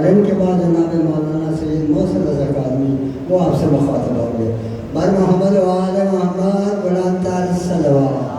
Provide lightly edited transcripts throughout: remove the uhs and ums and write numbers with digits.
ان کے بعد جناب مولانا سید محسن رضا کاظمی وہ آپ سے مخاطب ہوں گے۔ بر محمد و آل محمد بلند تر صلوات۔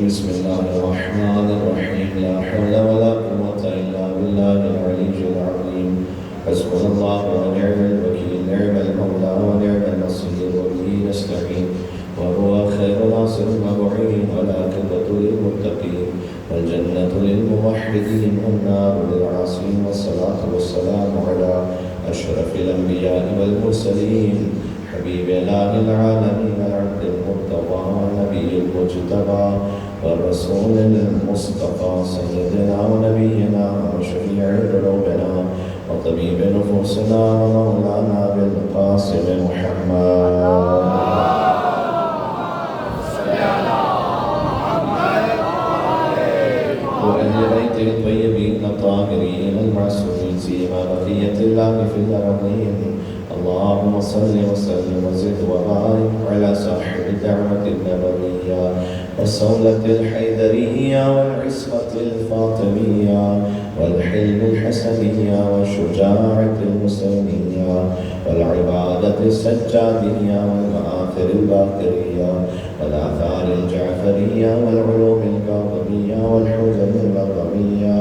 بسم الله الرحمن الرحيم لا حول ولا قوة إلا بالله العلي العظيم حسبنا الله ونعم الوكيل نعم المولى ونعم النصير وبه نستعين وهو خير ناصر ومعين والعاقبة للمتقين والجنة للموحدين والنار للعاصين والصلاة والسلام على أشرف الأنبياء والمرسلين حبيب إله العالمين العبد المرتضى والنبي المجتبى والرسول المصطفى سيدنا ونبينا وشفيع ذنوبنا وطبيب نفوسنا ومولانا بالقاسم محمد وأهل بيته الطيبين الطاهرين المعصومين سيما بقية الله في الأرضين اللهم صل وسلم وزد وبارك على صاحب الدعوة النبوية والصولة الحيدرية والعصمة الفاطمية والحلم الحسنية والشجاعة المسلمية والعبادة السجادية والمآثر الباقرية والآثار الجعفرية والعلوم الكاظمية والحجج اللغمية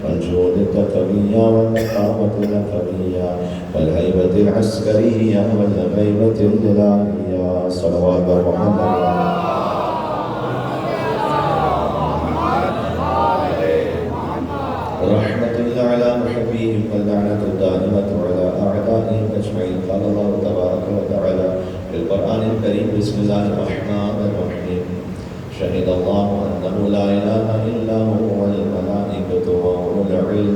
والجود التقوية والنقابة اللقبية والهيبة العسكرية والهيبة الإلهية صلوات محمد رحمة الله على محبيهم واللعنة الدائمة على أعدائهم أجمعين قال الله تبارك وتعالى في القرآن الكريم بسم الله الرحمن الرحيم شهد الله أنه لا إله إلا هو والملائكة وأولو العلم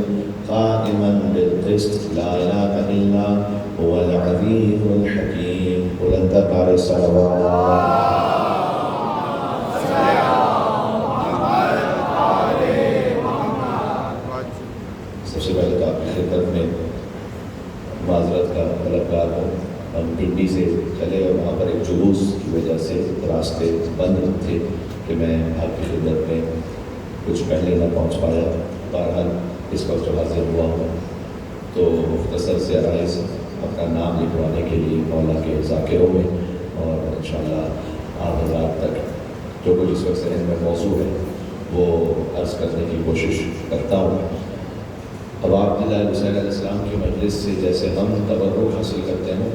قائما بالقسط لا إله إلا هو العزيز الحكيم بلند تر صلوات سب سے پہلے تو آپ کی خدمت میں معذرت کا طلبگار ہوں۔ ہم پنڈی سے چلے اور وہاں پر ایک جلوس کی وجہ سے راستے بند تھے کہ میں آپ کی خدمت میں کچھ پہلے نہ پہنچ پایا۔ بہرحال اس وقت جو حاضر ہوا ہوں تو مختصر سے عرائض اپنا نام لکھوانے کے لیے مولا کے ذاکروں میں اور انشاءاللہ آپ حضرات تک جو کچھ اس وقت ذہن میں موضوع ہے وہ عرض کرنے کی کوشش کرتا ہوں۔ اب عبداللہ حسین علیہ السلام کی مجلس سے جیسے ہم تبرک حاصل کرتے ہیں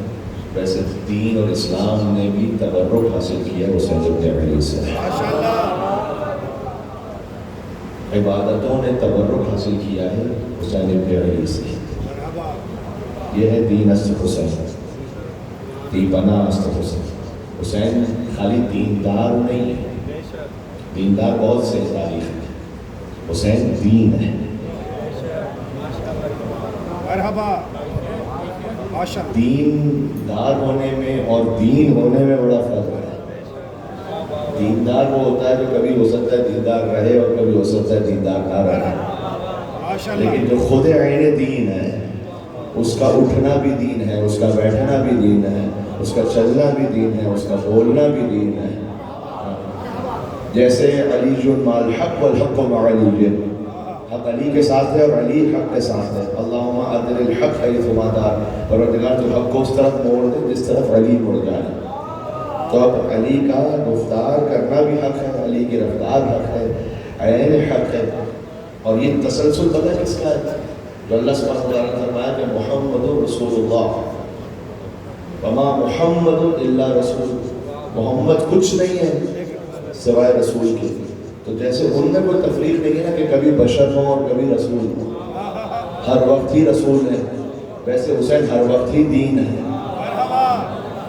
ویسے دین اور اسلام نے بھی تبرک حاصل کیا حسین ابن علی سے۔ عبادتوں نے تبرک حاصل کیا ہے حسین ابن علی سے۔ یہ ہے دین است حسین، دی پناہ است حسین۔ حسین خالی دیندار نہیں ہے، دیندار بہت سے تاریخ ہے، حسین دین ہے۔ دیندار ہونے میں اور دین ہونے میں بڑا فرق ہے۔ دیندار وہ ہوتا ہے جو کبھی ہو سکتا ہے دیندار رہے اور کبھی ہو سکتا ہے دیندار نہ رہے، لیکن جو خود عین دین ہے اس کا اٹھنا بھی دین ہے، اس کا بیٹھنا بھی دین ہے، اس کا چلنا بھی دین ہے، اس کا بولنا بھی دین ہے۔ جیسے علی مع الحق والحق مع علی، حق علی کے ساتھ ہے اور علی حق کے ساتھ ہے۔ اللہم ادر الحق حیثما دار، پروردگار تو حق کو اس طرف موڑ دے جس طرف علی مڑ جائے۔ تو اب علی کا گفتار کرنا بھی حق ہے، علی کی رفتار حق ہے، عین حق ہے۔ اور یہ تسلسل پتہ کس کا ہے؟ جو اللہ سبحانہ وتعالیٰ نے فرمایا کہ محمد رسول اللہ، وما محمد الا رسول، محمد کچھ نہیں ہے سوائے رسول کے۔ تو جیسے ان میں کوئی تفریق نہیں ہے نا کہ کبھی بشر ہو اور کبھی رسول ہو، ہر وقت ہی رسول ہے، ویسے حسین ہر وقت ہی دین ہے۔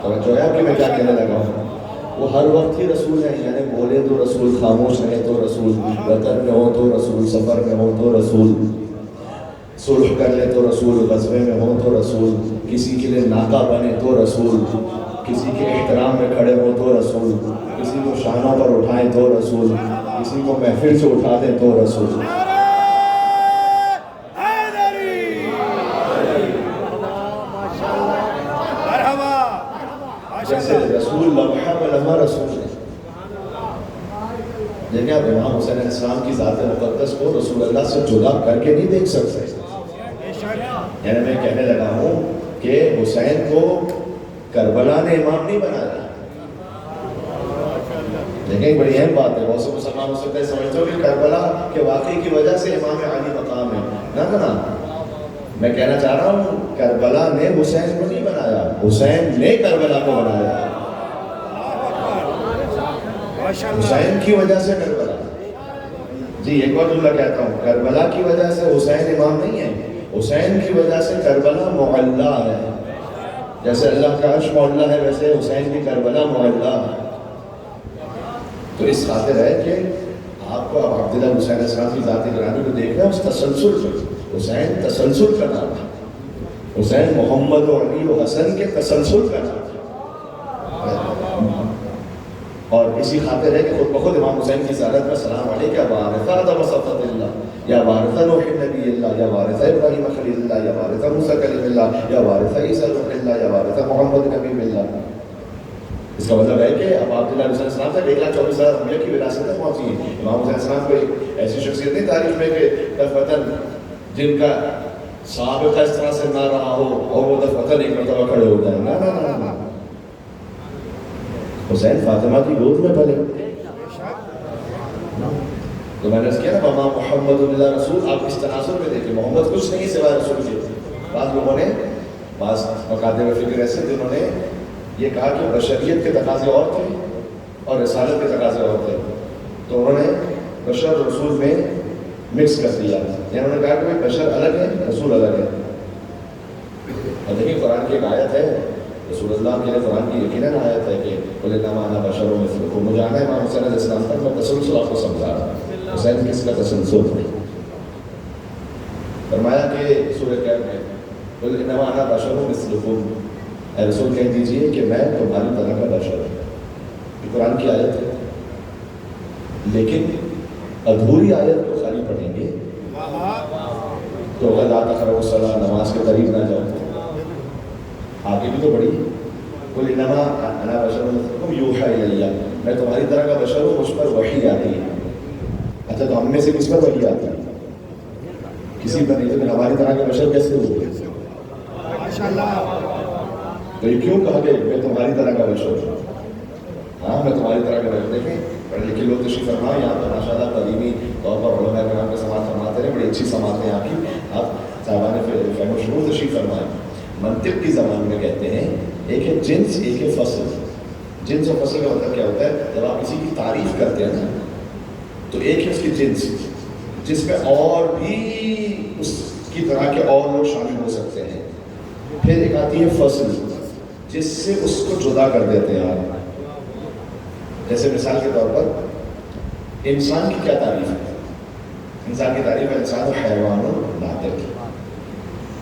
توجہ ہے کہ میں کیا کہنے لگا ہوں؟ وہ ہر وقت ہی رسول ہے، یعنی بولے تو رسول، خاموش رہے تو رسول، وطن میں ہو تو رسول، سفر میں ہو تو رسول، صلح کر لے تو رسول، غزوے میں ہو تو رسول، کسی کے لیے ناکہ بنے تو رسول، کسی کے احترام میں کھڑے ہو تو رسول، کسی کو شانوں پر اٹھائیں تو رسول، کسی کو محفل سے اٹھا دیں تو رسول۔ جیسے رسول لمحہ بلمحہ رسول ہے۔ دیکھیں آپ امام حسین علیہ السلام کی ذات مقدس کو رسول اللہ سے جدا کر کے نہیں دیکھ سکتے۔ یعنی میں کہنے لگا ہوں کہ حسین کو کربلا نے امام نہیں بنایا۔ دیکھیں بڑی اہم بات ہے، بہت سے مسلمان ہو سکتے ہیں سمجھتے ہو کہ کربلا کے واقعے کی وجہ سے امام علی مقام ہے۔ نہ میں کہنا چاہ رہا ہوں کربلا نے حسین کو نہیں بنایا، حسین نے کربلا کو بنایا۔ حسین کی وجہ سے کربلا، جی ایک اور جملہ کہتا ہوں، کربلا کی وجہ سے حسین امام نہیں ہے، حسین کی وجہ سے کربلا معلّہ ہے۔ جیسے اللہ کا عرش معلّہ ہے ویسے حسین کی کربلا معلّہ ہے۔ تو اس خاطر ہے کہ آپ کو اب عبداللہ حسین علیہ السلام کی ذات گرامی کو دیکھ رہے ہیں، اس تسلسل سے حسین تسلسل کا نام ہے، حسین محمد و علی و حسن کے تسلسل کا نام ہے۔ اور اسی خاطر ہے کہ خود بخود امام حسین کی زیارت میں سلام علیکہ وارث آدم صفوت اللہ، یا وارث نوح نبی اللہ، یا وارث ابراہیم خلیل اللہ، یا وارث موسیٰ کلیم اللہ، یا وارث عیسیٰ روح اللہ، یا وارث محمد نبی اللہ۔ اس کا مطلب ہے کہ اب عبداللہ علیہ السلام تک 1,24,000 انبیاء کی وراثت تک پہنچی ہے۔ امام حسین علیہ السلام کو ایک ایسی شخصیت نہیں تاریخ میں کہ دفعتاً جن کا سابقہ اس طرح سے نہ رہا ہو اور وہ دفعتاً ایک مرتبہ کھڑے ہو جائیں۔ نہ حسین فاطمہ کی گود میں پلے۔ تو میں نے اس کیا نا وما محمد اللہ رسول، آپ اس تناظر میں دیکھیں محمد کچھ نہیں سوائے رسول کے۔ بعض لوگوں نے بعض مقادم فکر ایسے جنہوں نے یہ کہا کہ بشریت کے تقاضے اور تھے اور رسالت کے تقاضے اور تھے، تو انہوں نے بشر اور رسول میں مکس کر دیا، یعنی انہوں نے کہا کہ بشر الگ ہے رسول الگ ہے۔ اور دیکھیں قرآن کی ایک آیت ہے، رسول اللہ کے لیے قرآن کی یقیناً آیت ہے کہ قُلْ إِنَّمَا أَنَا بَشَرٌ مِثْلُكُمْ۔ مجھے آنا ہے امام حسین علیہ السلام تک، میں تسلسل آپ کو سمجھا رہا ہوں، حسین کس کا تسلسل ہے۔ فرمایا کہ سورہ کہف میں قُلْ إِنَّمَا أَنَا بَشَرٌ مِثْلُكُمْ، اے رسول کہہ دیجئے کہ میں تمہاری طرح کا بشر ہوں۔ یہ قرآن کی آیت ہے، لیکن ادھوری آیت کو خالی پڑھیں گے تو غدا تقربوا الصلاۃ، نماز کے قریب نہ جاؤ۔ آگے بھی تو بڑی قُلْ إِنَّمَا أَنَا بَشَرٌ مِثْلُكُمْ يُوحَىٰ إِلَيَّ، میں تمہاری طرح کا بشر ہوں، مجھ پر وحی آتی ہے۔ اچھا تو ہم میں سے کس پر وحی آتی ہے؟ کسی پر نہیں، تو ہماری طرح کے بشر کیسے ہوئے؟ تو یہ کیوں کہا کہ میں تمہاری طرح کا بشر ہوں؟ ہاں میں تمہاری طرح کا بشر۔ دیکھیں پڑھے لکھے لوگ تشریف فرمائے یہاں پر ماشاء اللہ تعلیمی طور پر علماء کرام کا سماعت فرماتے ہیں، بڑی اچھی سماعت ہے آپ کی، آپ صاحبان فہم و شعور تشریف فرمائیں۔ منطق کی زبان میں کہتے ہیں ایک ہے جنس، ایک ہے فصل۔ جنس اور فصل کا مطلب کیا ہوتا ہے؟ جب آپ کسی کی تعریف کرتے ہیں نا تو ایک ہے اس کی جنس جس میں اور بھی اس کی طرح کے اور لوگ شامل ہو سکتے ہیں، پھر ایک آتی ہے فصل جس سے اس کو جدا کر دیتے ہیں آپ۔ جیسے مثال کے طور پر انسان کی کیا تعریف ہے؟ انسان کی تعریف ہے انسان حیوان و ناطق۔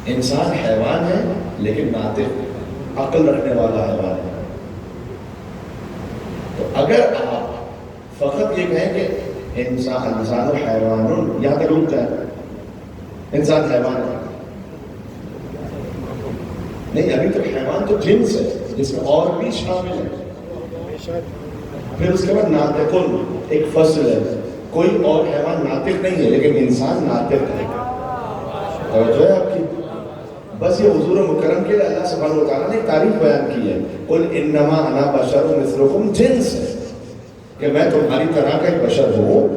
انسان حیوان ہے لیکن ناطق، عقل رکھنے والا حیوان ہے۔ تو اگر آپ فقط یہ کہیں کہ انسان و حیوان، یہاں تک رک جائے، انسان حیوان ہے نہیں، ابھی تو حیوان تو جنس ہے جس میں اور بھی شامل ہے۔ پھر اس کے بعد ناطقن ایک فصل ہے، کوئی اور حیوان ناطق نہیں ہے لیکن انسان ناطق ہے۔ توجہ ہے آپ کی؟ بس یہ حضور مکرم کے لیے اللہ سبحانہ و تعالیٰ نے ایک تعریف بیان کی ہے، قُلْ إِنَّمَا أَنَا بَشَرٌ مِثْلُكُمْ، جنس ہے کہ میں تمہاری طرح کا ایک بشر ہوں،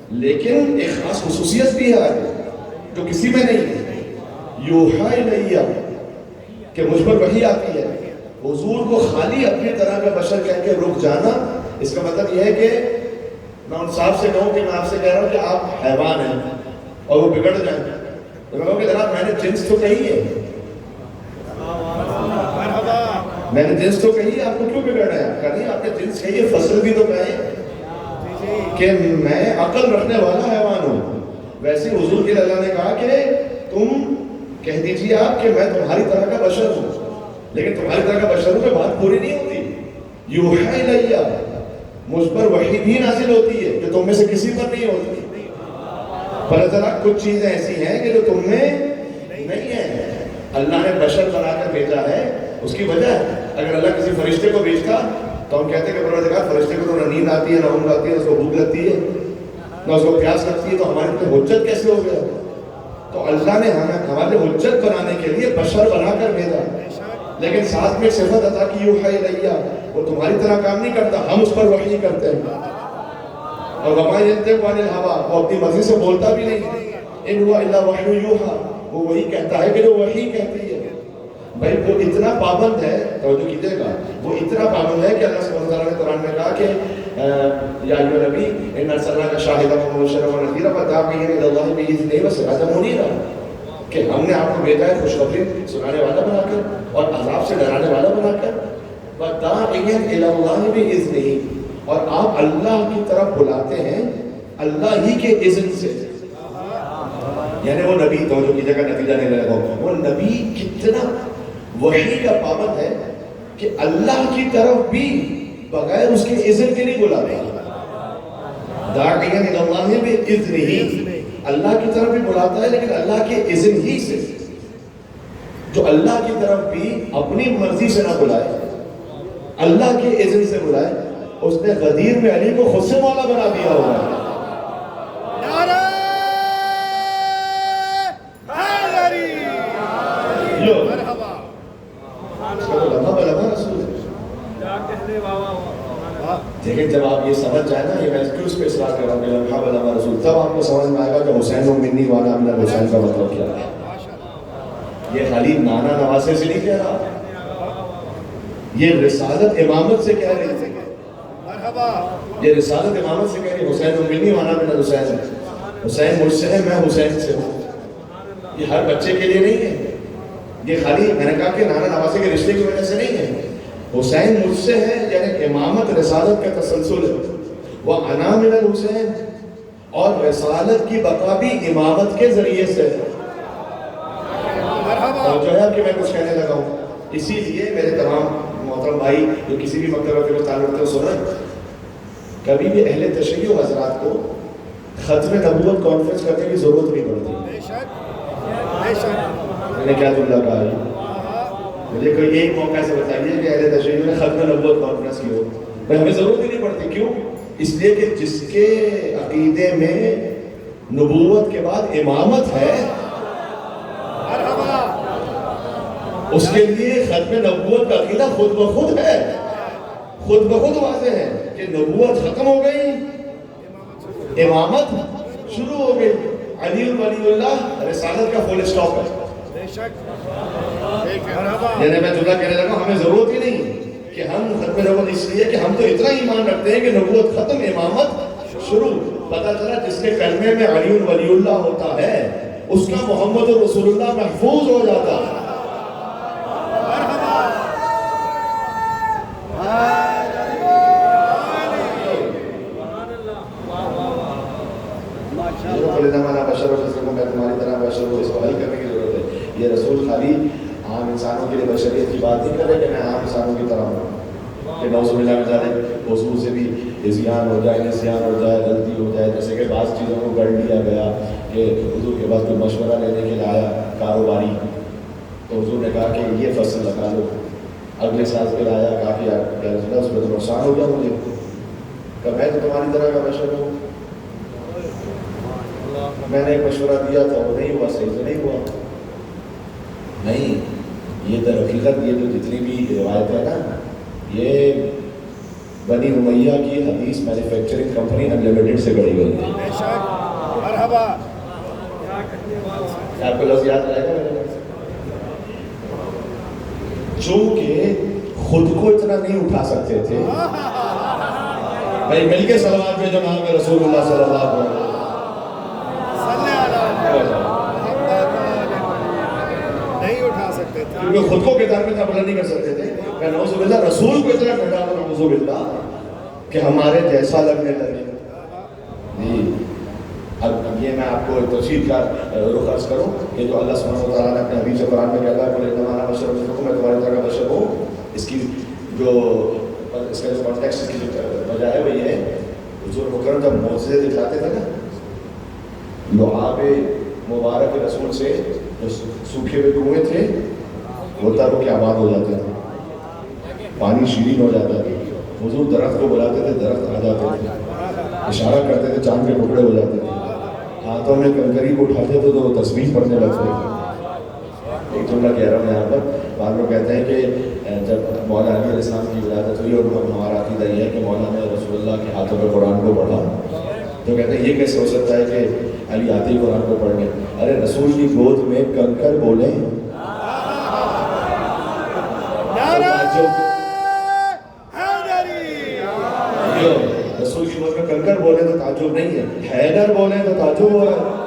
لیکن ایک خاص خصوصیت بھی ہے جو کسی میں نہیں ہے، یوحیٰ الیہ، کہ مجھ پر وحی آتی ہے۔ حضور کو خالی اپنی طرح کا بشر کہہ کے رک جانا، اس کا مطلب یہ ہے کہ میں ان صاحب سے کہوں کہ میں آپ سے کہہ رہا ہوں کہ آپ حیوان ہیں اور وہ بگڑ جائیں، تو میں کہوں کہ جناب میں نے جنس تو کہی ہے، میں نے جنس تو کہی ہے، آپ کو کیوں بگڑ رہے ہیں؟ کہا آپ نے جنس کہی ہے، فصل بھی تو کہیں کہ میں عقل رکھنے والا حیوان ہوں۔ ویسے حضور کے اللہ نے کہا کہ تم کہہ دیجیے آپ کہ میں تمہاری طرح کا بشر ہوں، لیکن تمہاری طرح کا بشر ہوں میں بات پوری نہیں ہوگی۔ یوحی الیہ، مجھ پر وحی بھی نازل ہوتی ہے جو تم میں سے کسی پر نہیں ہوتی. پر ذرا کچھ چیزیں ایسی ہیں کہ جو تم میں نہیں ہیں. اللہ نے بشر بنا کر بھیجا ہے، اس کی وجہ ہے. اگر اللہ کسی فرشتے کو بھیجتا تو ہم کہتے ہیں کہ پروردگار فرشتے کو تو نہ نیند آتی ہے، نہ اونگ آتی ہے، نہ اس کو بھوک لگتی ہے، نہ اس کو پیاس لگتی ہے، تو ہمارے لیے حجت کیسے ہو گیا؟ تو اللہ نے ہمارے حجت بنانے کے لیے بشر بنا کر بھیجا، لیکن ساتھ میں صفت عطا کی یوحی الیہ، وہ تمہاری طرح کام نہیں کرتا، ہم اس پر وحی کرتے ہیں. اور وما ینطق عن الہوا، وہ اپنی مرضی سے بولتا بھی نہیں. ان ہوا الا وحی یوحی، وہ وہی کہتا ہے کہ جو وحی کہتی ہے. بھائی وہ اتنا پابند ہے، توجہ کیجیے گا، وہ اتنا پابند ہے کہ اللہ سبحانہ وتعالیٰ نے قرآن میں کہا کہ یا ایھا نبی انا ارسلناک شاہدا ومبشرا ونذیرا وداعیا الی اللہ باذنہ وسراجا منیرا، کہ ہم نے آپ کو بھیجا ہے خوشخبری سنانے والا بنا کر اور عذاب سے ڈرانے والا بنا کر. وداعیا الی اللہ باذنہ، اور آپ اللہ کی طرف بلاتے ہیں اللہ ہی کے اذن سے. یعنی وہ نبی، توجہ کیجیے گا، نتیجہ نہیں لگا، وہ نبی کتنا وحی کا پابند ہے کہ اللہ کی طرف بھی بغیر اس کے اذن کے نہیں بلاتا. داعیا الی اللہ باذنہ، اللہ کی طرف بھی بلاتا ہے لیکن اللہ کے اذن ہی سے. جو اللہ کی طرف بھی اپنی مرضی سے نہ بلائے، اللہ کے اذن سے بلائے، اس نے غدیر میں علی کو خود سے مولا بنا دیا ہوگا. لیکن جب آپ یہ سمجھ جائے نا، یہ میں کیوں اس پہ اصرار کر رہا ہوں کہ لمحہ بلمحہ رسول، تب آپ کو سمجھ میں آئے گا کہ حسین منی وانا من الحسین کا مطلب کیا ہے. یہ خالی نانا نواسے سے نہیں کہہ رہا، یہ رسالت امامت سے کہہ رہی ہے. یہ رسالت امامت سے کہہ رہی ہے، حسین منی وانا من الحسین، حسین مجھ سے ہے، میں حسین سے ہوں. یہ ہر بچے کے لیے نہیں ہے، یہ خالی میں نے کہا کہ نانا نواسے کے رشتے کی وجہ سے نہیں ہے. حسین مجھ سے ہے، یعنی امامت رسالت کا تسلسل ہے. وہ انا من الحسین، اور رسالت کی بقا بھی امامت کے ذریعے سے ہے. اور جو ہے کہ میں کچھ کہنے لگا ہوں، اسی لیے میرے تمام محترم بھائی جو کسی بھی مکتبہ کے تعلق سے سنیں، کبھی بھی اہل تشیع حضرات کو ختم نبوت کانفرنس کرنے کی ضرورت نہیں پڑتی. میں نے کیا جملہ کہا ہے؟ مجھے کوئی ایک موقع سے بتائیے کہ اہل تشیع نے ختم نبوت کانفرنس کی ہو. بھائی ہمیں ضرورت ہی نہیں پڑتی. کیوں؟ اس لیے کہ جس کے عقیدے میں نبوت کے بعد امامت ہے، اس کے لیے ختم نبوت کا عقیدہ خود بخود ہے، خود بخود واضح ہے کہ نبوت ختم ہو گئی، امامت شروع ہو گئی. علی ولی اللہ رسالت کا فل اسٹاپ ہے. یعنی میں جملہ کہنے لگا، ہمیں ضرورت ہی نہیں کہ ہم ختم نبوت، اس لیے کہ ہم تو اتنا ایمان رکھتے ہیں کہ نبوت ختم، امامت شروع. پتہ چلا جس کے کلمے میں علی ولی اللہ ہوتا ہے، اس کا محمد رسول اللہ محفوظ ہو جاتا ہے. میں تمہاری طرح بشر ہوں، اس کو حل کرنے کی ضرورت ہے. یہ رسول خالی عام انسانوں کے لیے بشریت کی بات نہیں کر رہے کہ میں عام انسانوں کی طرح ہوں، کہ نعوذ باللہ من ذالک حضور سے بھی اذیان ہو جائے، نسیان ہو جائے، غلطی ہو جائے. جیسے کہ بعض چیزوں کو گڑھ لیا گیا کہ حضور کے پاس کوئی مشورہ لینے کے لیے آیا کاروباری، تو حضور نے کہا کہ یہ فصل لگا لو. اگلے سال پھر آیا، کافی اس میں تو نقصان ہو گیا مجھے. کہ میں تو تمہاری طرح کا بشر ہوں، میں نے ایک مشورہ دیا تھا، وہ نہیں ہوا، صحیح سے نہیں ہوا. نہیں، یہ در حقیقت یہ جو جتنی بھی روایت ہے نا، یہ بنی امیہ کی حدیث مینوفیکچرنگ کمپنی انلمیٹڈ سے گڑی ہوئی ہے. آپ کو لفظ یاد رہے گا؟ چونکہ خود کو اتنا نہیں اٹھا سکتے تھے. بھائی مل کے صلوات میں جناب رسول اللہ صلی اللہ علیہ وسلم، نہیں اٹھا سکتے تھے کیونکہ خود کو کردار میں بلند نہیں کر سکتے تھے. کہ نعوذ باللہ رسول کو اتنا ٹھنڈا ہونا، نعوذ باللہ، کہ ہمارے جیسا لگنے لگے. جی اب یہ میں آپ کو تفصیل کا رخ عرض کروں کہ جو اللہ سبحانہ و تعالیٰ نے اپنے حبیب سے قرآن میں کہتا ہے کہ انما انا بشر مثلکم، میں تمہاری طرح کا بشر ہوں، اس کی جو پر اس کا جو کانٹیکسٹ کی جو وجہ ہے وہ یہ ہے، حضور مکرم جب معجزے دکھاتے تھے نا، لعاب مبارک رسول سے جو سوکھے ہوئے کنویں تھے وہ تر ہو کے آباد ہو جاتے تھے، پانی شیرین ہو جاتا تھا، حضور درخت کو بلاتے تھے، درخت آ جاتے تھے، اشارہ کرتے تھے، چاند کے ٹکڑے ہو جاتے تھے، ہاتھوں میں کنکری کو اٹھاتے تھے تو وہ تسبیح پڑھنے لگتے تھے۔ ایک جملہ کہہ رہا ہوں یہاں پر، بعض لوگ کہتے ہیں کہ جب مولا علی علیہ السلام کی ولادت ہوئی اور ہمارا عقیدہ یہ ہے کہ مولا نے رسول اللہ کے ہاتھوں میں قرآن کو پڑھا، تو کہتے ہیں یہ کیسے ہو سکتا ہے کہ علی آتے ہی قرآن کو پڑھنے؟ ارے رسول کی گود میں کنکر بولیں، رسول کی گود میں کنکر بولیں تو تعجب نہیں ہے، حیدر بولیں تو تعجب ہو رہا ہے۔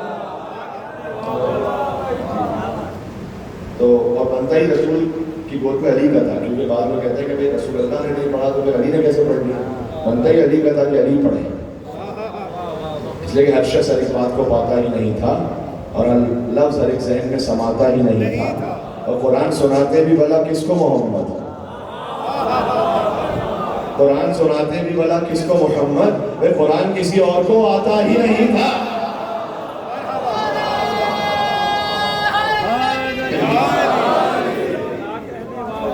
تو اور بنتا ہی رسول کی گود میں علی کا تھا، کیونکہ بعض لوگ کہتے ہیں کہ بھائی رسول اللہ نے نہیں پڑھا تو پھر علی نے کیسے پڑھ لیا؟ بنتا ہی علی کا تھا کہ علی پڑھے، اس لیے کہ ہر شخص ہر ایک بات کو پاتا ہی نہیں تھا اور لفظ ہر ایک ذہن میں سماتا ہی نہیں تھا، اور قرآن سناتے بھی بھلا کس کو؟ محمد۔ قرآن سناتے بھی بھلا کس کو؟ محمد۔ وہ قرآن کسی اور کو آتا ہی نہیں تھا۔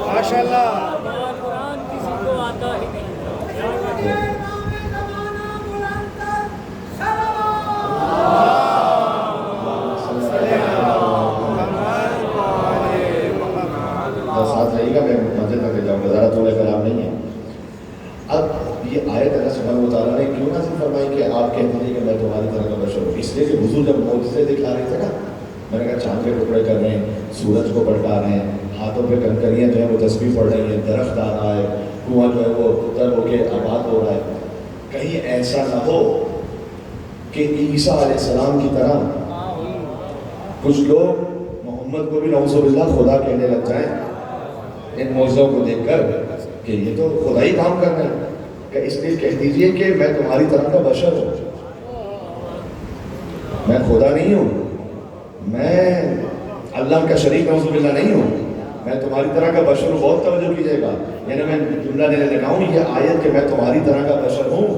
ماشاءاللہ، قرآن کسی کو آتا ہی نہیں۔ ساتھ رہی گا، میں مسجد تک لے جاؤں گا، زیادہ طول کلام نہیں ہے۔ اب یہ آیت اللہ سبحانہ و تعالیٰ نے کیوں نازل فرمائی کہ آپ کہتے ہیں کہ میں تمہاری طرح کا بشر ہوں؟ اس لیے کہ حضور جب معجزے دکھا رہے تھے نا، میں نے کہا چاند کے ٹکڑے کر رہے ہیں، سورج کو بھڑکا رہے ہیں، ہاتھوں پہ کنکریاں جو ہے وہ تسبیح پڑھ رہی ہیں، درخت آ رہا ہے، کنواں جو ہے وہ تر ہو کے آباد ہو رہا ہے، کہیں ایسا نہ ہو کہ عیسیٰ علیہ السلام کی طرح کچھ لوگ محمد کو بھی نعوذ باللہ خدا کہنے لگ جائیں ان معجزوں کو دیکھ کر کہ یہ تو خدا ہی کام کر رہے ہیں، کہ اس لیے کہہ دیجئے کہ میں تمہاری طرح کا بشر ہوں، میں خدا نہیں ہوں، میں اللہ کا شریک نعوذ باللہ نہیں ہوں، میں تمہاری طرح کا بشر ہوں۔ بہت توجہ کیجیے گا، یعنی میں جملہ دینے لگا ہوں، یہ آیت کہ میں تمہاری طرح کا بشر ہوں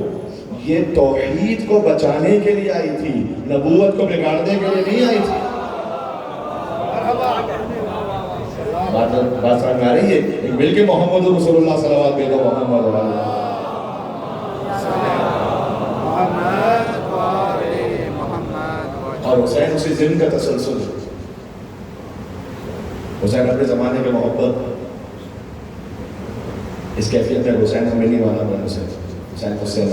یہ توحید کو بچانے کے لیے آئی تھی، نبوت کو بگاڑنے کے لیے نہیں آئی تھی۔ بات سمجھ میں آ رہی ہے؟ مل کے محمد رسول اللہ صلی اللہ علیہ وسلم محمد اور حسین اسی ضمن کا تسلسل، حسین اپنے زمانے کے محبت، اس کیفیت میں حسین ہمیں نہیں مانا، میں حسین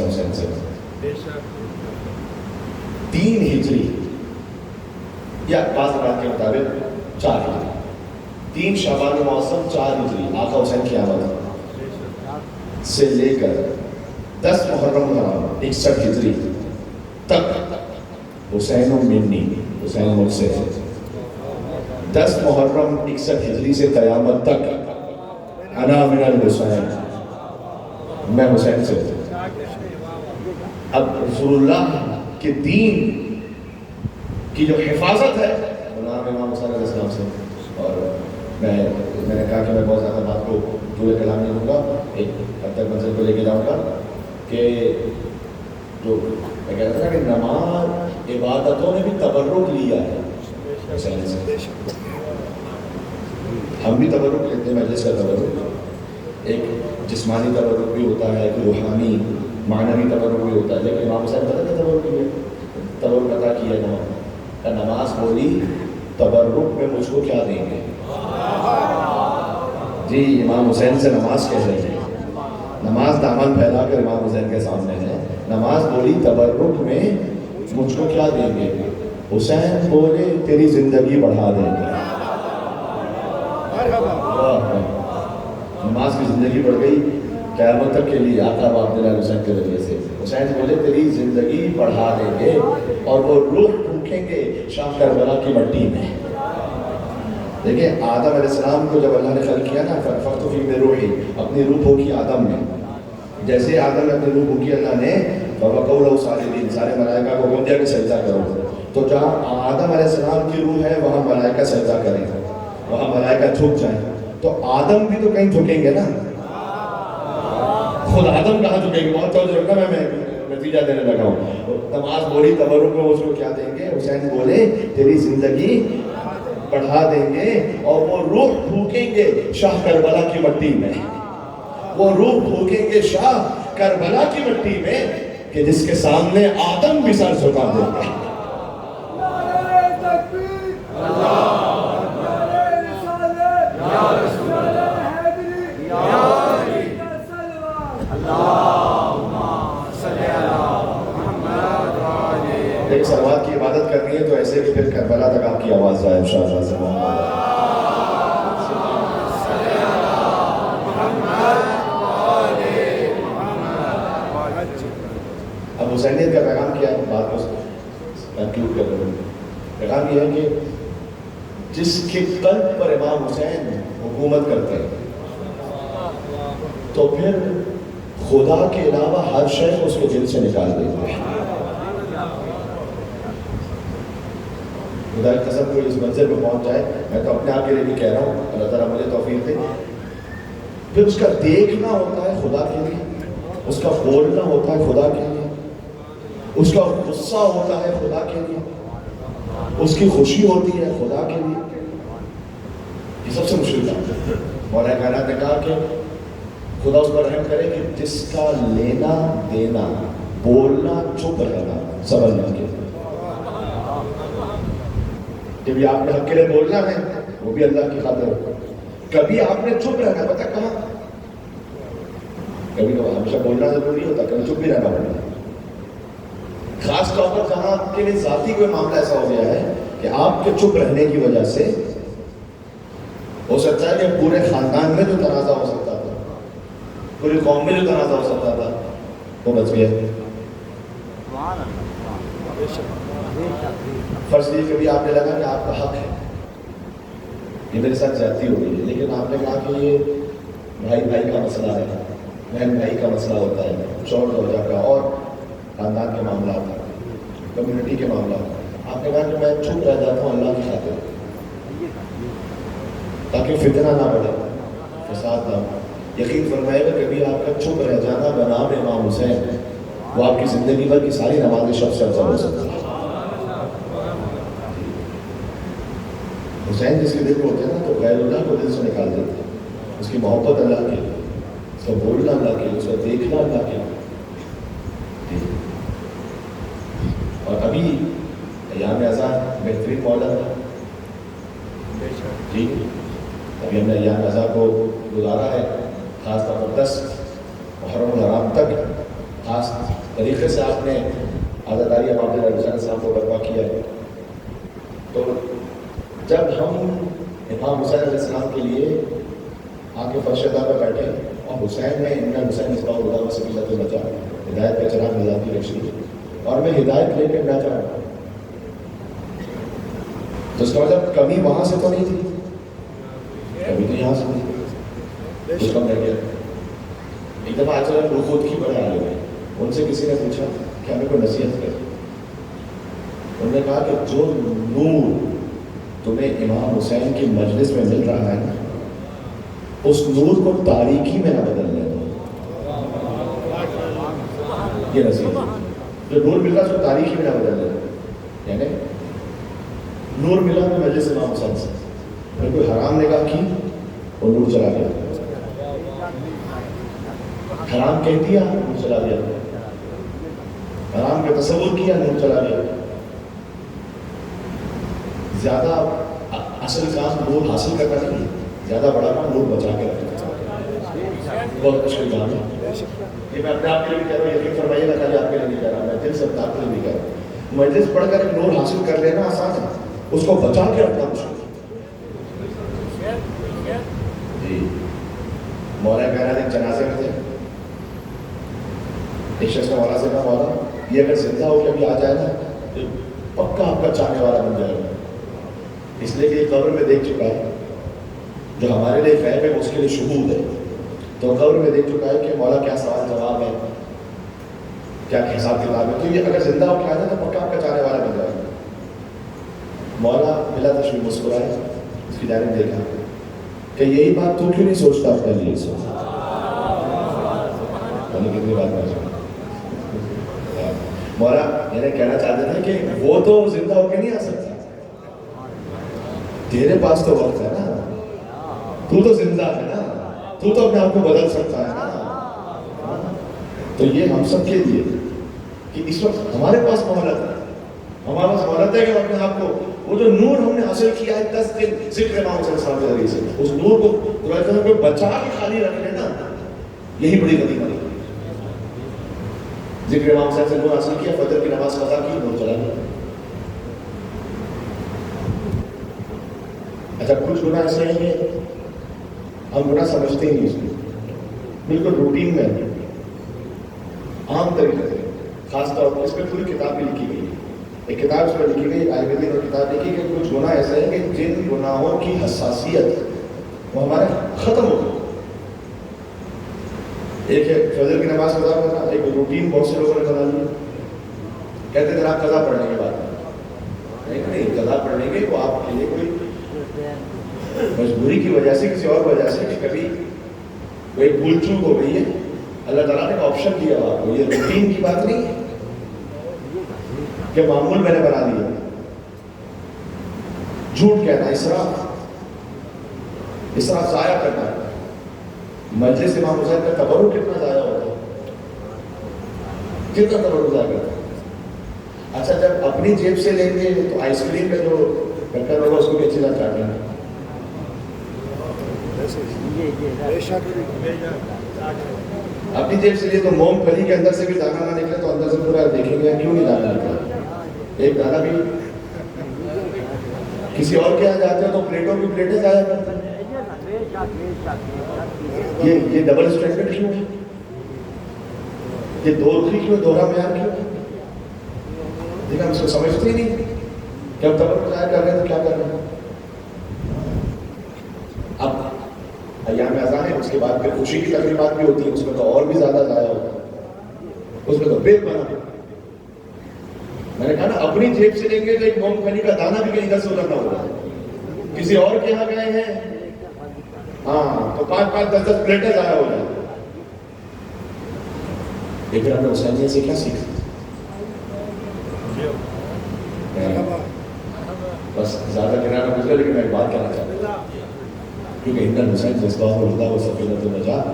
حسین سے 3 ہجری یا بعض بات کے مطابق 4 ہجری، 3 شعبان موسم 4 ہجری آقا حسین کی آمد سے لے کر 10 محرم 61 ہجری تک حسین و منی، حسین مجھ سے، 10 محرم 61 ہجری سے قیامت تک انا من الحسین، میں حسین سے۔ اب رسول اللہ کے دین کی جو حفاظت ہے غلام امام حسین علیہ السلام سے، اور میں نے کہا کہ میں بہت زیادہ بات کو طول کلام نہیں لوں گا، ایک حد تک منزل کو لے کے جاؤں گا کہ جو میں کہتا تھا کہ نماز عبادتوں نے بھی تبرک لیا ہے حسین سے، ہم بھی تبرک لیتے ہیں، مجلس کا تبرک، ایک جسمانی تبرک بھی ہوتا ہے، ایک روحانی معنوی تبرک بھی ہوتا ہے، لیکن امام حسین پتہ کہ تبرک عطا کی ہے نماز بولی تبرک میں مجھ کو کیا دیں گے؟ جی امام حسین سے نماز کہہ رہے ہیں، نماز دامن پھیلا کر امام حسین کے سامنے ہے، نماز بولی تبرک میں مجھ کو کیا دیں گے؟ حسین بولے تیری زندگی بڑھا دیں گے۔ نماز کی زندگی بڑھ گئی قیامت تک کے لیے آقا عبداللہ حسین کے ذریعے سے، حسین بولے تیری زندگی بڑھا دیں گے، اور وہ روح ٹھونکیں گے شام کربلا کی مٹی میں۔ دیکھیں آدم علیہ السلام کو جب اللہ نے خلق کیا نا، فَنَفَخْتُ فِيهِ مِن رُوحِي، اپنی روح پھونکی آدم میں، جیسے آدم نے اپنی روح پھونکی اللہ نے فَوَقَوْا لَهُ سَاجِدِينَ، سارے ملائکہ کو حکم دیا کہ سجدہ کرو، تو جہاں آدم علیہ السلام کی روح ہے وہاں ملائکہ سجدہ کریں، وہاں ملائکہ جھک جائیں، تو آدم بھی تو کہیں جھکیں گے نا، خود آدم کہاں چکے گی، بہت توجہ رکھنا، میں نتیجہ دینے لگا ہوں. نماز بولی تبرک میں اس کو کیا دیں گے؟ حسین بولے تیری زندگی بڑھا دیں گے اور وہ روح پھونکیں گے شاہ کربلا کی مٹی میں، وہ روح پھونکیں گے شاہ کربلا کی مٹی میں کہ جس کے سامنے آدم بھی سر جھکا دیں گے. ایک صلوات کی عبادت کرنی ہے تو ایسے کہ پھر کربلا تک آپ کی آواز جائے انشاءاللہ سے. اب حسینیت کا پیغام کیا ہے، بات کو کنکلوڈ کر لوں. پیغام یہ ہے کہ جس کے قلب پر امام حسین حکومت کرتے ہیں تو پھر خدا کے علاوہ ہر شے کو اس کے دل سے نکال دیتے ہیں. خدا کی قسم کوئی اس منزل پہ پہنچ جائے، میں تو اپنے آپ کے لیے بھی کہہ رہا ہوں، اللہ تعالیٰ مجھے توفیق دے، پھر اس کا دیکھنا ہوتا ہے خدا کے لیے، اس کا بولنا ہوتا ہے خدا کے لیے، اس کا غصہ ہوتا ہے خدا کے لیے، اس کی خوشی ہوتی ہے خدا کے لیے. یہ سب سے مشکل کام ہے. مولا کائنات نے کہا کہ خدا اس پر رحم کرے کہ جس کا لینا دینا، بولنا، چپ رہنا صبر نہ کیا. جب آپ نے حق کے لیے بولنا ہے وہ بھی اللہ کی خاطر، کبھی آپ نے چپ رہنا، پتہ کہاں کبھی ہمیشہ بولنا ضروری ہوتا، کبھی چپ بھی رہنا پڑتا. خاص طور پر جہاں آپ کے لیے ذاتی کوئی معاملہ ایسا ہو گیا ہے کہ آپ کے چپ رہنے کی وجہ سے ہو سکتا ہے کہ پورے خاندان میں جو تنازع ہو سکتا تھا، پوری قوم میں جو تنازع ہو سکتا تھا وہ بچ گیا. فرض یہ کبھی آپ نے لگا کہ آپ کا حق ہے، یہ میرے ساتھ زیادتی ہو گئی ہے، لیکن آپ نے کہا کہ یہ بھائی بھائی کا مسئلہ ہے، بہن بھائی کا مسئلہ ہوتا ہے، شوہر زوجہ کا اور خاندان کے معاملات، کمیونٹی کے معاملات. آپ نے کہا کہ میں چپ رہ جاتا ہوں اللہ کی خاطر تاکہ فتنہ نہ بڑھے، فساد نہ ہو. یقین فرمائے گا کبھی آپ کا چپ رہ جانا بنام امام حسین وہ آپ کی زندگی بھر کی ساری نمازیں شب سے افضل ہو سکتی ہے. حسین جس کے دل کو ہوتے ہیں نا تو غیر اللہ کو دل سے نکال دیتے ہیں. اس کی محبت اللہ کے لیے، اس کا بولنا اللہ کے لیے، اس کا دیکھنا اللہ کے لیے. اور ابھی ایام اعزاز بہترین مولا جی، ابھی ہم نے ایام اعزاز کو گزارا ہے، خاص طور پر 10 محرم الحرام تک خاص طریقے سے آپ نے عزاداری امام حسین صاحب کو برپا کیا ہے. تو جب ہم امام حسین علیہ السلام کے لیے آ کے فرش ادا پر بیٹھے اور حسین میں ان حسین مصباح الہدیٰ و سبیلۃ النجاۃ، ہدایت کا چراغ نجات کی روشنی، اور میں ہدایت لے کے نہ جا رہا ہوں، تو اس کا مطلب کمی وہاں سے تو نہیں تھی، کمی تو یہاں سے تھی، کچھ کم رہ گیا. ایک دفعہ آج رخود کی بڑے آ گئے، ان سے کسی نے پوچھا کہ ہمیں کوئی نصیحت کرے. انہوں نے کہا کہ جو نور تمہیں امام حسین کی مجلس میں مل رہا ہے اس نور کو تاریکی میں نہ بدل لے دو. یہ نصیحت، جو نور مل رہا ہے اس کو تاریکی میں نہ بدل لے دو. یعنی نور ملا تو مجلس امام حسین سے، اگر کوئی حرام نگاہ کی وہ نور چلا گیا، حرام کہہ دیا نور چلا گیا، حرام کا تصور کیا نور چلا گیا. زیادہ اصل کام نور حاصل کرنا نہیں، زیادہ بڑا کام نور بچا کے رکھنا، بہت مشکل کام ہے. یہ میں اپنے آپ کے لیے بھی کہہ رہا ہوں، یقین فرمائیے گا کہ آپ کے لیے نہیں کہہ رہا، میں دل سے اپنے آپ کے لیے بھی کہہ رہا ہوں. مجلس پڑھ کر نور حاصل کر لینا آسان ہے، اس کو بچا کے رکھنا مشکل. جی مولا کائنات ایک جنازے میں تھے، ایک شخص نے مولا سے کہا مولا یہ اگر زندہ ہو کے ابھی آ جائے نا تو پکا آپ کا چاہنے والا بن جائے گا، اس لیے کہ یہ قبر میں دیکھ چکا ہے، جو ہمارے لیے غیب ہے اس کے لیے شہود ہے. تو قبر میں دیکھ چکا ہے کہ مولا کیا سوال جواب ہے، کیا حساب کتاب ہے، تو یہ اگر زندہ ہو کے آ جائے تو پکا آپ کا چاہنے والا بن جائے گا. مولا بلا تشریف مسکرائے، اس کی جانب دیکھا کہ یہی بات تو کیوں نہیں سوچتا اپنے لیے. نے کتنی بات میں مولا میں کہنا چاہتے تھے کہ وہ تو زندہ ہو کے نہیں آ سکتا، تیرے پاس تو وقت ہے نا، تو تو زندہ ہے نا، تو تو اپنے آپ کو بدل سکتا ہے نا. تو یہ ہم سب کے لیے کہ اس وقت ہمارے پاس مہلت ہے، ہمارے پاس مہلت ہے کہ ہم اپنے آپ کو وہ جو نور ہم نے حاصل کیا ہے 10 دن ذکر امام حسین صاحب کے ذریعے سے، اس نور کو بچا کے خالی رکھ لینا یہی بڑی غنیمت ہے. ذکر امام حسین سے نور حاصل کیا، فجر کی نماز قضا کی، نور چلا گیا. اچھا کچھ گناہ ایسے ہیں کہ ہم گناہ سمجھتے ہی نہیں، اس کو بالکل روٹین میں عام طریقے سے، خاص طور پر اس پہ پوری کتاب بھی لکھی گئی ہے. ایک کتاب اس پر لکھی گئی، آیورویدک اور کتاب لکھی کہ کچھ گناہ ایسے ہیں کہ جن گناہوں کی حساسیت وہ ہمارے ختم ہو گئی. ایک ہے فجر کی نماز قضا کرنا، ایک روٹین بہت سے لوگوں نے بنا لی، کہتے ہیں جناب قضا پڑھنے کے بعد نہیں، قضا پڑھنے کے وہ آپ کے لیے کوئی مجبوری کی وجہ سے، کسی اور وجہ سے کہ کبھی کوئی بھول چوک ہو گئی ہے، اللہ تعالیٰ نے ایک آپشن دیا آپ کو. یہ روٹین کی بات نہیں ہے کہ معمول میں نے بنا دیا. جھوٹ کہنا، اسراف ضائع کرنا. مجلس امام حسین کا تبرک کتنا ضائع ہوتا ہے، کتنا تبرک ضائع کرتا ہے. اچھا جب اپنی جیب سے لیں گے تو آئس کریم کا جو ڈھکن ہوگا اس کو بھی اچھی طرح کاٹیں گے. اپنی جیب سے لیے تو موم پھلی کے اندر سے بھی دانا نہ نکلے تو اندر سے پورا دیکھیں گے کیوں نہیں دانا نکلا. ایک دانا بھی کسی اور کے یہاں جاتے ہیں تو پلیٹوں کی پلیٹیں ضائع کرتے ہیں. یہ ڈبل اسٹینڈرڈ کیوں ہے؟ یہ دو رخی کیوں، دوہرا معیار کیوں ہے؟ لیکن ہم اس کو سمجھتے ہی نہیں کہ ہم تبرک ضائع کر رہے ہیں تو کیا کر رہے ہیں. اب ایام اذان ہے، اس کے بعد پھر خوشی کی تقریبات بھی ہوتی ہیں، اس میں تو اور بھی زیادہ ضائع ہوتا ہے، اس میں تو بے بنا. میں نے کہا نا اپنی جیب سے لیں گے تو ایک مونگ پھلی کا دانہ بھی کہیں ادھر سے ادھر نہ ہوگا. کسی اور کے یہاں گئے ہیں ہاں تو 5-5-10-10 پلیٹیں ضائع ہو جائیں. لیکن ہم نے حسینیہ سے کیا سیکھا؟ بس زیادہ کنارہ گزرا، لیکن میں ایک بات کہنا چاہتا ہوں کیونکہ ان حسین جذبہ الہدا و سفینۃ النجات،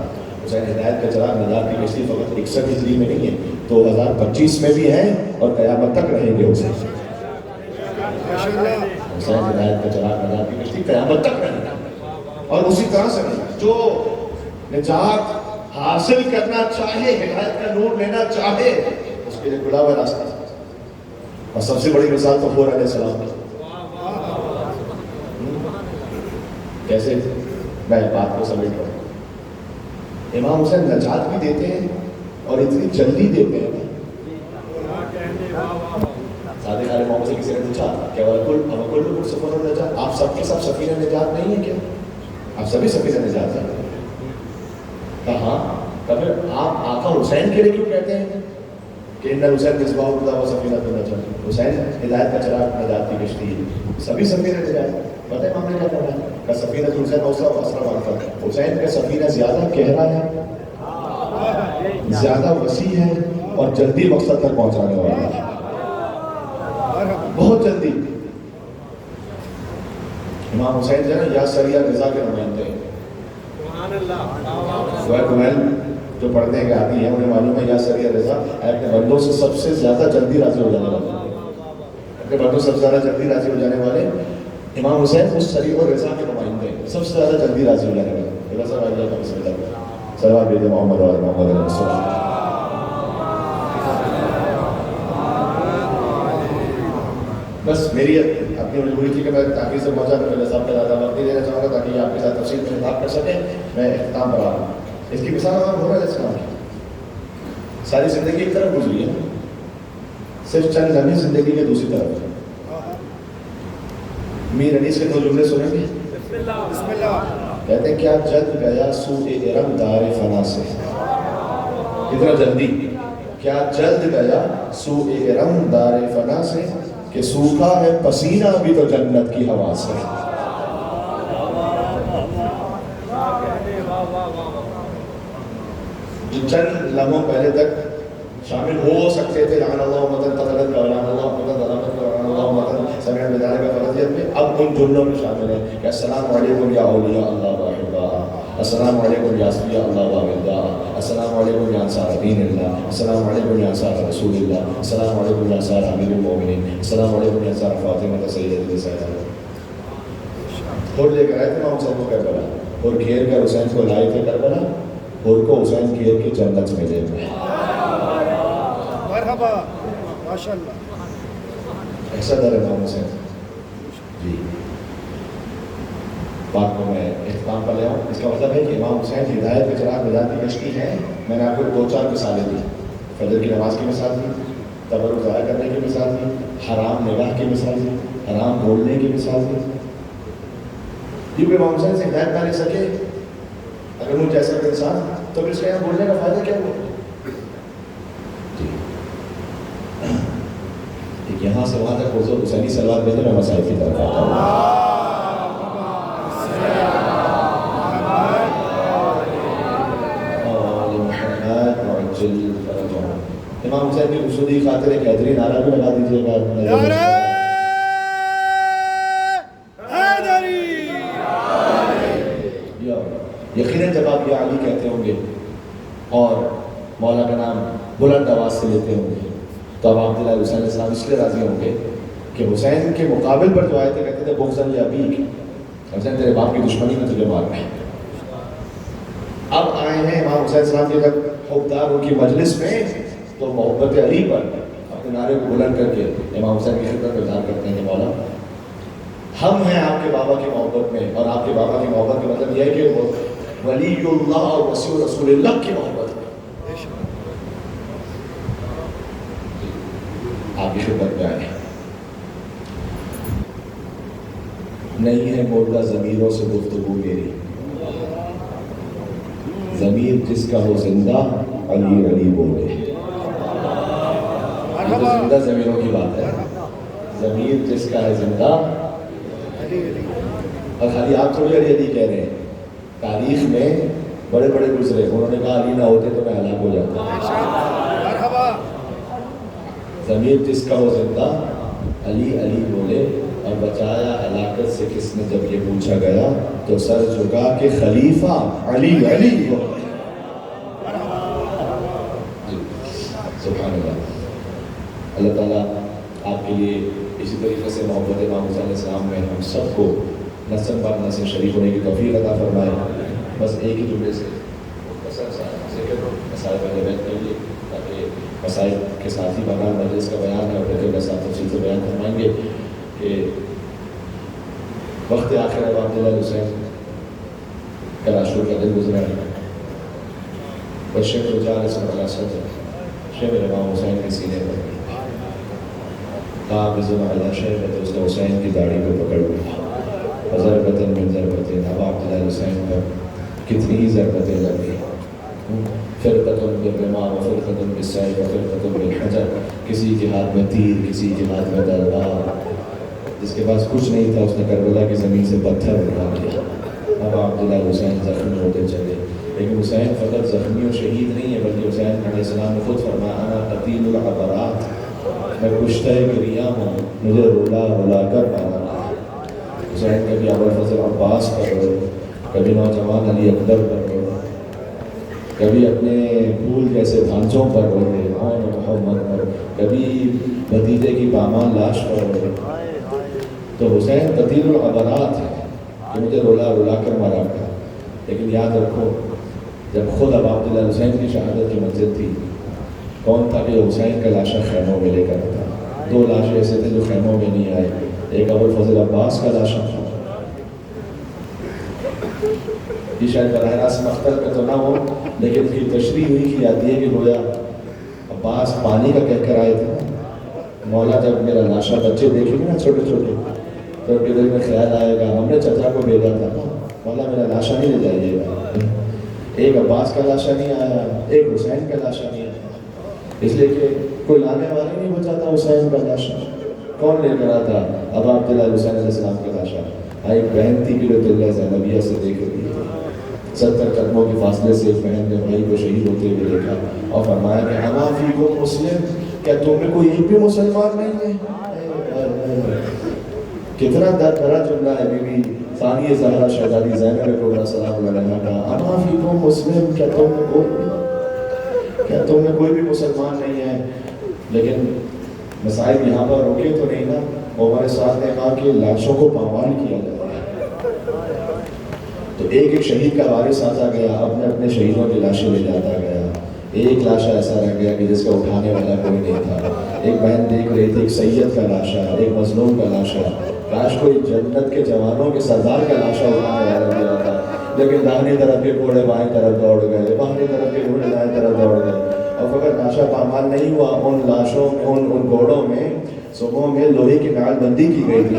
حسین ہدایت کا چراغ نجات کی کشتی فقط 61 ہجری میں نہیں ہے، 2025 میں بھی ہیں اور قیامت تک رہیں گے. حسین ہدایت کا چراغ نجات کی کشتی قیامت تک رہیں گے. اور اسی طرح سے جو نجات حاصل کرنا چاہے، ہدایت کا نور لینا چاہے، اس کے لیے کھلا ہوا راستہ. اور سب سے بڑی مثال تو حور علیہ السلام کی. کیسے میں بات کو سمجھ رہا ہوں. امام حسین نجات بھی دیتے ہیں اور اتنی جلدی دیتے ہیں. صادق علیہ محمد سے کسی نے پوچھا کہ کل سفر نجات، آپ سب کے سب سفینہ نجات نہیں ہے کیا؟ آپ سبھی سفینہ نجات ہیں. کہا پھر آپ آقا حسین کے لیے کیوں کہتے ہیں کہ ان حسین مصباح الہدی و سفینۃ النجات؟ حسین ہدایت کا چراغ نجات کی کشتی ہے، سبھی سفینہ نجات. پتہ ہے امام نے کیا فرمایا کہ سفینہ حسین اوسع و اسرع واقع. حسین کا سفینہ زیادہ گہرا ہے، زیادہ وسیع ہے اور جلدی مقصد تک پہنچانے والا ہے، بہت جلدی. امام حسین جو ہے یا سریہ رضا کے نمائندے ہیں. جو پڑھنے کے عادی ہیں انہیں معلوم ہے یا سریہ رضا اپنے بندوں سے سب سے زیادہ جلدی راضی ہو جانے والے، اپنے بندوں سے سب سے زیادہ جلدی راضی ہو جانے والے امام حسین اس سریہ اور رضا کے نمائندے ہیں، سب سے زیادہ جلدی راضی ہو جانے والے. رضا اللہ کا بسم اللہ صلوات بید محمد و محمد رسول اللہ. بس میری اپنی مجبوری تھی کہ میں تاکہ سے پہنچا تو پہلے صاحب کا زیادہ وقت نہیں دینا چاہوں گا تاکہ آپ کے ساتھ تفصیل میں خطاب کر سکیں. میں اختتام پر آ رہا ہوں. اس کی مثال ہمارا ہو رہا ہے اسلام کی ساری زندگی ایک طرف گزری ہے، صرف چند لمحے زندگی کے دوسری طرف ہے. میر انیس کے 2 جملے سنیں گے. بسم اللہ. کہتے ہیں کیا جلد گیا سوء ارم دار فنا سے، کتنا جلدی، کیا جلد گیا سوء ارم دار فنا سے کہ سوکھا ہے پسینہ بھی تو جنت کی ہوا سے. جو چند لمحوں پہلے تک شامل ہو سکتے تھے لعن اللہ امۃ قتلت کا لعن اللہ امۃ ظلمت کا لعن اللہ امۃ سمعت بذلک کا فرضیت میں اب ان جملوں میں شامل ہیں کہ السلام علیکم یا اولیاء اللہ و احباء، السلام علیکم یا اصفیاء اللہ و اعداء، السلام علیکم یا انصار دین اللہ، السلام علیکم یا انصار رسول اللہ، السلام علیکم یا انصار امیر المومنین، السلام علیکم یا انصار فاطمہ سیدۃ النساء۔ اور لے کر آئے تھے امام حسین کو کربلا، اور گھیر کر حسین کو لائے تھے کربلا، اور کو حسین گھیر کے جنت میں لے گئے۔ مرحبا ماشاءاللہ۔ ایسا در امام حسین جی بات کو میں اختتام پر لے آؤں۔ اس کا مطلب ہے کہ امام حسین ہدایت کے چراغ نجات کی کشتی ہیں۔ میں نے آپ کو 2-4 مثالیں دی، فجر کی نماز کی مثال دی، تبرک ضائع کرنے کی مثال دی، حرام نگاہ کی مثال دی، حرام بولنے کی مثال دی۔ کیونکہ امام حسین سے ہدایت نہ لے سکے اگر مجھ جیسا کوئی انسان تو پھر اس کا یہاں بولنے کا فائدہ کیا ہوا؟ جی یہاں سے وہاں تک حضور حسینی صلوات بھیجے، میں مسائل کی طرف آتا ہوں۔ امام حسین کی خصوصی خاطر ایک حیدری نعرہ بھی لگا دیجیے گا۔ یقیناً جب آپ یا علی کہتے ہوں گے اور مولا کا نام بلند آواز سے لیتے ہوں گے تو اب عبداللہ حسین علیہ السلام اس لیے راضی ہوں گے کہ حسین کے مقابل پر جو آئے تھے کہتے تھے بغضاً لابیک، حسین تیرے باپ کی دشمنی میں تجھے مارنا ہے۔ اب آئے ہیں امام حسین السلام کے جب حقداروں کی مجلس میں تو محبت علی پر اپنے نعرے کو بلند کر کے امام حسین کی خدمت میں اظہار کرتے ہیں کہ مولا ہم ہیں آپ کے بابا کی محبت میں، اور آپ کے بابا کی محبت کا مطلب یہ ہے کہ وہ ولی اللہ اور وصی رسول اللہ کی محبت میں آپ کی خدمت میں آئے۔ نہیں ہے مردہ ضمیروں سے گفتگو میری، ضمیر جس کا ہو زندہ علی علی بولے۔ یہ تو زندہ ضمیروں کی بات ہے، ضمیر جس کا ہے زندہ، اور خالی آپ تھوڑی علی علی کہہ رہے ہیں، تاریخ میں بڑے بڑے گزرے، انہوں نے کہا علی نہ ہوتے تو میں ہلاک ہو جاتا۔ ضمیر جس کا ہو زندہ علی علی بولے، اور بچایا ہلاکت سے کس نے جب یہ پوچھا گیا تو سر جھکا کے خلیفہ علی علی بولے۔ سبحان اللہ۔ اللہ تعالیٰ آپ کے لیے اسی طریقے سے محبت امام حسین علیہ السلام میں ہم سب کو نسل بر نسل شریک ہونے کی توفیق عطا فرمائے۔ بس ایک ہی جملے سے مسائل پہلے بیٹھ کے لیے تاکہ مسائل کے ساتھ ہی بغیر مجلس کا بیان ہے، اور پھر کے ساتھ تفصیل سے بیان فرمائیں گے کہ وقت آخر اب عبداللہ حسین کا عاشور کا دن گزرا ہے، بشر رجال اسم اللہ صدر شیخ امام حسین کے سینے پر قابض علی شیخ اس نے حسین کی داڑھی کو پکڑ لیا، ضربتاً من ضربتیں، اب عبداللہ حسین پر کتنی ہی ضربتیں لگی، فرقتاً بالرماح و فرقتاً بالسیف و فرقتاً بالحجر، کسی کے ہاتھ میں تیر، کسی کے ہاتھ میں تلوار، جس کے پاس کچھ نہیں تھا اس نے کربلا کی زمین سے پتھر اٹھا لیا۔ اب عبداللہ حسین زخمی ہوتے چلے، لیکن حسین فقط زخمی و شہید نہیں ہے بلکہ حسین علیہ السلام نے خود فرمایا انا قتیل العبرات، میں کشتہ گریہ ہوں، مجھے رولا رولا کر مارا۔ حسین کبھی ابوالفضل عباس پر روئے، کبھی نوجوان علی اکبر پر روئے، کبھی اپنے پھول جیسے بھانجوں پر روئے اور محمد پر، کبھی بھتیجے کی پامال لاش پر روئے۔ تو حسین قتیل العبرات ہے کہ مجھے رولا رولا کر مارا گیا، لیکن یاد رکھو جب خود اب عبداللہ حسین کی شہادت کی منزل تھی، کون تھا کہ حسین کا لاشا خیموں میں لے کر تھا؟ 2 لاشیں ایسے تھے جو خیموں میں نہیں آئے، ایک ابوالفضل عباس کا لاشا تھا، یہ شاید براہ راست مقتل میں تو نہ ہو لیکن اس کی تشریح ہوئی کی جاتی ہے کہ گویا عباس پانی کا کہہ کر آئے تھے، مولا جب میرا لاشا بچے دیکھیں گے نا چھوٹے چھوٹے تو ان کے دل میں خیال آئے گا ہم نے چچا کو بھیجا تھا، مولا میرا لاشا نہیں لے جائیے گا۔ ایک عباس کا لاشا نہیں آیا، ایک حسین کا لاشا نہیں آیا، اس لیے کہ کوئی لانے والا نہیں بچا تھا حسین کا لاشا، کون لے کر آتا؟ اب عبداللہ حسین علیہ السلام کا لاشا۔ ایک بہن تھی کہ جو دلہ زینبیہ سے دیکھ رہی تھی، 70 قدموں کے فاصلے سے ایک بہن نے بھائی کو شہید ہوتے ہوئے دیکھا اور فرمایا کہ انا فیکم مسلم، کیا تم میں کوئی ایک بھی مسلمان نہیں ہے؟ کتنا درد بھرا جملہ ہے بی بی ثانیہ زہرا شہزادی زینب کبریٰ سلام علیہا کا، انا فیکم مسلم، کیا تم میں کوئی بھی مسلمان نہیں ہے؟ لیکن مسائل یہاں پر روکے تو نہیں نا، عمر سعد نے کہا کہ لاشوں کو پامال کیا جائے، تو ایک شہید کا وارث آتا گیا، اپنے اپنے شہیدوں کی لاشیں لے جاتا گیا، ایک لاشا ایسا رہ گیا کہ جس کا اٹھانے والا کوئی نہیں تھا۔ ایک بہن دیکھ رہی تھی ایک سید کا لاشا، ایک مظلوم کا لاشا، کاش کوئی جنت کے جوانوں کے سردار کا لاشا اٹھانے والا بھی آتا، لیکن داہنی طرف کے گھوڑے بائیں طرف دوڑ گئے، بائیں طرف کے گھوڑے دائیں طرف دوڑ گئے، اور فقط لاشا پامال نہیں ہوا، ان لاشوں میں ان گھوڑوں میں صبحوں میں لوہے کی نال بندی کی گئی تھی۔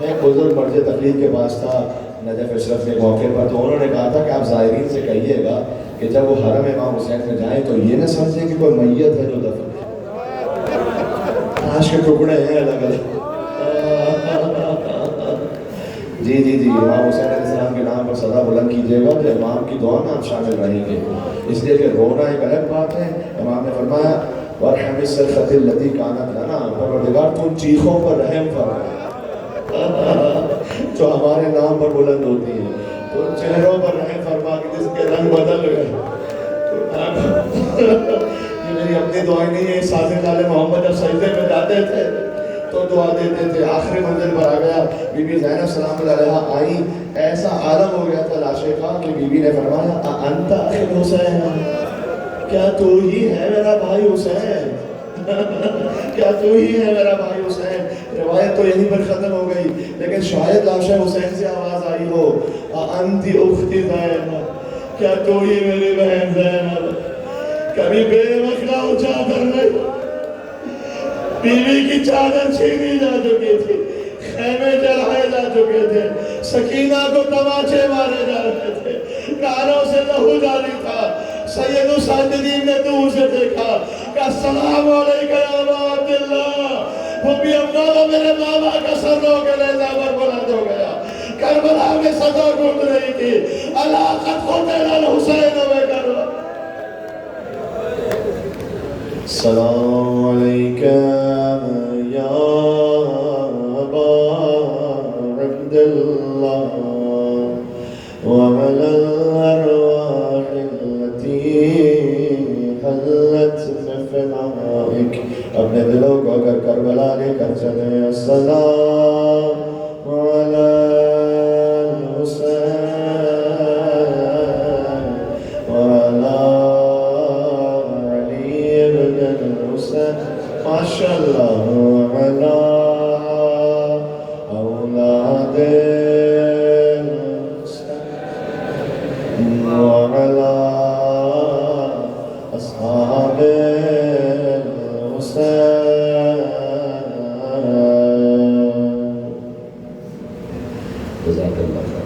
میں بزرگ مرد تقلید کے پاس تھا نجف اشرف کے موقع پر، تو انہوں نے کہا تھا کہ آپ زائرین سے کہیے گا کہ جب وہ حرم امام حسین میں جائیں تو یہ نہ سمجھیں کہ کوئی میت ہے جو دفن ہے، لاش کے ٹکڑے ہیں الگ الگ۔ جی امام حسین علیہ السلام کے نام پر صدا بلند کیجیے گا تو امام کی دعا میں آپ شامل رہیں گے، اس لیے کہ رونا ایک الگ بات ہے۔ امام نے فرمایا وَارْحَمِ الصَّرْخَةِ الَّتِي كَانَتْ لَنَا، پروردگار تو ان چیخوں پر رحم فرما جو ہمارے نام پر بلند ہوتی ہیں، تو ان چہروں پر رحم فرما کہ جس کے رنگ بدل گئے۔ یہ میری اپنی دعائیں نہیں ہے، سازق آل محمد جب سجدے میں جاتے تھے تو دعا دیتے تھے۔ آخری منزل پر آ گیا، بی بی زینب سلام اللہ علیہا آئی، ایسا عالم ہو گیا تھا لاشے کا کہ بی بی نے فرمایا انت اخی حسین، کیا تو ہی ہے میرا بھائی حسین، کیا تو ہی ہے میرا بھائی حسین۔ روایت تو یہیں پر ختم ہو گئی، لیکن شاید لاشا حسین سے آواز آئی ہو انتی اختی زینب، کیا تو ہی میری بہن زینب۔ کبھی بے وقلا چادر نہیں، بیوی کی چادر چھینی جا چکی تھی، خیمے جلائے جا چکے تھے، سکینہ کو تماچے مارے جا رہے تھے، کانوں سے لہو جاری تھا۔ سید الساجدین نے دور سے دیکھا کہ السلام علیکہ یا ابا عبداللہ، وہ بھی ابنہ میرے بابا کا سر رو کے نیزہ پر بلند ہو گیا۔ کربلا میں صدا گھٹ رہی تھی، اللہ قد قتل الحسین و کربلا۔ السلام علیکہ یا ابا عبداللہ وعلی الارواح التي حلت بفنائک۔ اپنے دلوں کو اگر کربلا لے کر چلے، السلام علی الحسین وعلی علی ابن الحسین، ماشاءاللہ، وعلی اولاد وعلى أصحاب الحسين۔ جزاك الله خير۔